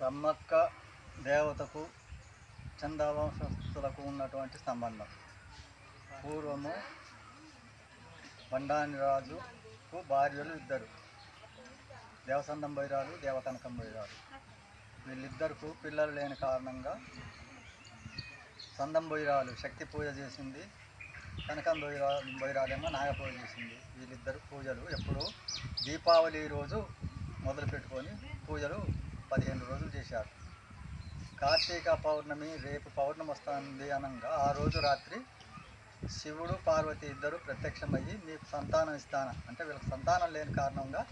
సమ్మక్క దేవతకు చందావంశస్థులకు ఉన్నటువంటి సంబంధం. పూర్వము బండాని రాజుకు భార్యలు ఇద్దరు, దేవసందం బైరాలు, దేవకనకం బైరాలు. వీళ్ళిద్దరికి పిల్లలు లేని కారణంగా సందం బైరాలు శక్తి పూజ చేసింది, కనకం బైరాలేమో నాగ పూజ చేసింది. వీళ్ళిద్దరు పూజలు ఎప్పుడు దీపావళి రోజు మొదలు పెట్టుకొని పూజలు 15 రోజులు చేశారు. కార్తీక పౌర్ణమి రేపు పౌర్ణమి వస్తుంది అనగా ఆ రోజు రాత్రి శివుడు పార్వతి ఇద్దరు ప్రత్యక్షమయ్యి మీకు సంతానం ఇస్తాను అంటే వీళ్ళకి సంతానం లేని కారణంగా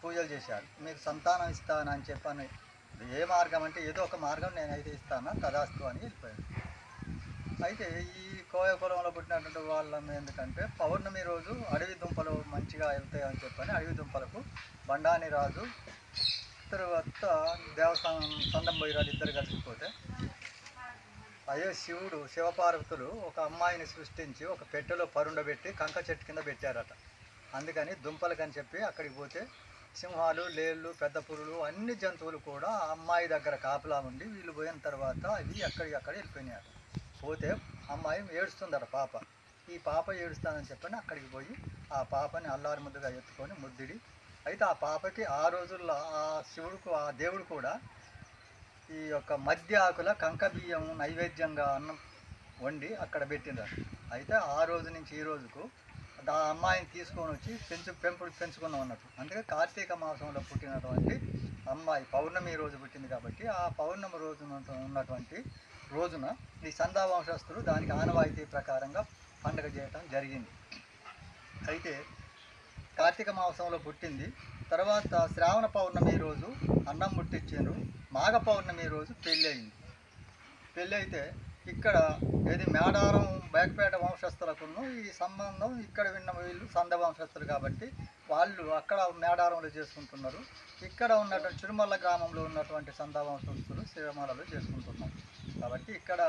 పూజలు చేశారు. మీకు సంతానం ఇస్తాను అని చెప్పని ఏ మార్గం అంటే ఏదో ఒక మార్గం నేనైతే ఇస్తాను తదాస్తు అని వెళ్ళిపోయాను. అయితే ఈ కోయ కులంలో పుట్టినటువంటి వాళ్ళం ఎందుకంటే పౌర్ణమి రోజు అడవి దుంపలు మంచిగా వెళ్తాయని చెప్పని అడవి దుంపలకు బండాని రాజు తర్వాత సందం బైరాలు ఇద్దరు కలిసిపోతే అయ్యో శివుడు శివపార్వతులు ఒక అమ్మాయిని సృష్టించి ఒక పెట్టెలో పరుండబెట్టి కంక చెట్టు కింద పెట్టారట. అందుకని దుంపలకని చెప్పి అక్కడికి పోతే సింహాలు, లేళ్ళు, పెద్ద పురులు అన్ని జంతువులు కూడా ఆ అమ్మాయి దగ్గర కాపలా ఉండి వీళ్ళు పోయిన తర్వాత అవి అక్కడ వెళ్ళిపోయినాయట. పోతే అమ్మాయి ఏడుస్తుందట పాప. ఈ పాప ఏడుస్తానని చెప్పని అక్కడికి పోయి ఆ పాపని అల్లారి ముద్దుగా ఎత్తుకొని ముద్దిడి. అయితే ఆ పాపకి ఆ రోజుల్లో ఆ శివుడుకు ఆ దేవుడు కూడా ఈ యొక్క మధ్య ఆకుల కంక బియ్యం నైవేద్యంగా అన్నం వండి అక్కడ పెట్టిండ్రు. అయితే ఆ రోజు నుంచి ఈ రోజుకు ఆ అమ్మాయిని తీసుకొని వచ్చి పెంచుకున్నాం అన్నట్టు. అందుకే కార్తీక మాసంలో పుట్టినటువంటి అమ్మాయి పౌర్ణమి రోజు పుట్టింది కాబట్టి ఆ పౌర్ణమి రోజు ఉన్నటువంటి రోజున ఈ సందా వంశస్థులు దానికి ఆనవాయితీ ప్రకారంగా పండుగ చేయటం జరిగింది. అయితే కార్తీక మాసంలో పుట్టింది. తర్వాత శ్రావణ పౌర్ణమి రోజు అన్నం ముట్టించారు. మాఘ పౌర్ణమి రోజు పెళ్ళి అయింది. పెళ్ళి అయితే ఇక్కడ ఏది మేడారం బేకపేట వంశస్థులకును ఈ సంబంధం ఇక్కడ విన్న వీళ్ళు సంద వంశస్థులు కాబట్టి వాళ్ళు అక్కడ మేడారంలో చేసుకుంటున్నారు. ఇక్కడ ఉన్నటువంటి చిరుమల్ల గ్రామంలో ఉన్నటువంటి సంద వంశస్థులు సిరిమలలో చేసుకుంటున్నారు. కాబట్టి ఇక్కడ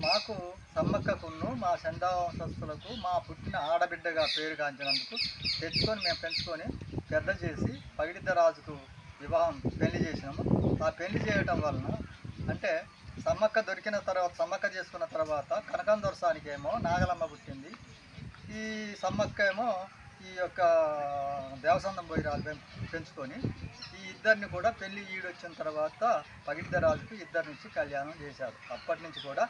మాకు సమ్మక్కకును మా సందా వంశస్థులకు మా పుట్టిన ఆడబిడ్డగా పేరు కాంచినందుకు తెచ్చుకొని మేము పెంచుకొని పెద్ద చేసి పగిడిద్ద రాజుకు వివాహం పెళ్లి చేసినాము. ఆ పెళ్లి చేయటం వలన అంటే సమ్మక్క దొరికిన తర్వాత సమ్మక్క చేసుకున్న తర్వాత కనకం దొరసానికి ఏమో నాగలమ్మ పుట్టింది. ఈ సమ్మక్క ఏమో ఈ యొక్క దేవసందం బైరాలు పెంచుకొని ఈ ఇద్దరిని కూడా పెళ్లి ఈడొచ్చిన తర్వాత పగిడిద్ద రాజుకు ఇద్దరి నుంచి కళ్యాణం చేశారు. అప్పటి నుంచి కూడా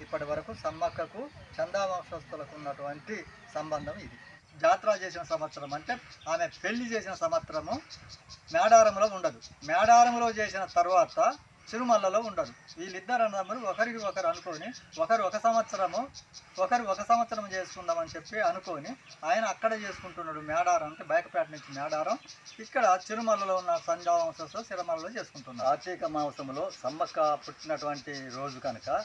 ఇప్పటి వరకు సమ్మక్కకు చందా వంశస్థులకు ఉన్నటువంటి సంబంధం ఇది. జాతర చేసిన సంవత్సరం అంటే ఆమె పెళ్లి చేసిన సంవత్సరము మేడారంలో ఉండదు. మేడారంలో చేసిన తర్వాత చిరుమల్లలో ఉండదు. వీళ్ళిద్దరు అన్నదమ్ములు ఒకరికి ఒకరు అనుకొని ఒకరు ఒక సంవత్సరం చేసుకుందామని చెప్పి అనుకొని ఆయన అక్కడ చేసుకుంటున్నాడు. మేడారం అంటే బేకపేట నుంచి మేడారం, ఇక్కడ చిరుమలలో ఉన్న సంజా వంశస్థులు సిరిమలలో చేసుకుంటున్నారు. కార్తీక మాసంలో సమ్మక్క పుట్టినటువంటి రోజు కనుక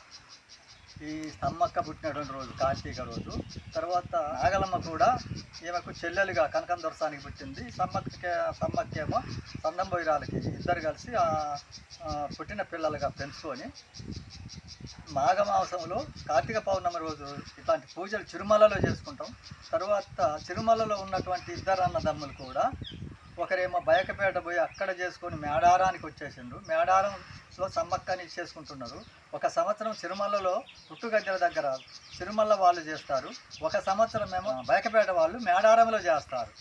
ఈ సమ్మక్క పుట్టినటువంటి రోజు కార్తీక రోజు. తర్వాత నాగలమ్మ కూడా ఈమెకు చెల్లెలుగా కనకం దొరసానికి పుట్టింది. సమ్మక్కేమో సందం బైరాలకి ఇద్దరు కలిసి పుట్టిన పిల్లలుగా పెంచుకొని మాఘమాసంలో కార్తీక పౌర్ణమి రోజు ఇట్లాంటి పూజలు చిరుమలలో చేసుకుంటాం. తర్వాత చిరుమలలో ఉన్నటువంటి ఇద్దరు అన్నదమ్ములు కూడా ఒకరేమో బయకపేట పోయి అక్కడ చేసుకొని మేడారానికి వచ్చేసిండ్రు. మేడారంలో సమ్మక్కని చేసుకుంటున్నారు. ఒక సంవత్సరం చిరుమలలో పుట్టుగద్దెల దగ్గర చిరుమల వాళ్ళు చేస్తారు. ఒక సంవత్సరం ఏమో బయకపేట వాళ్ళు మేడారంలో చేస్తారు.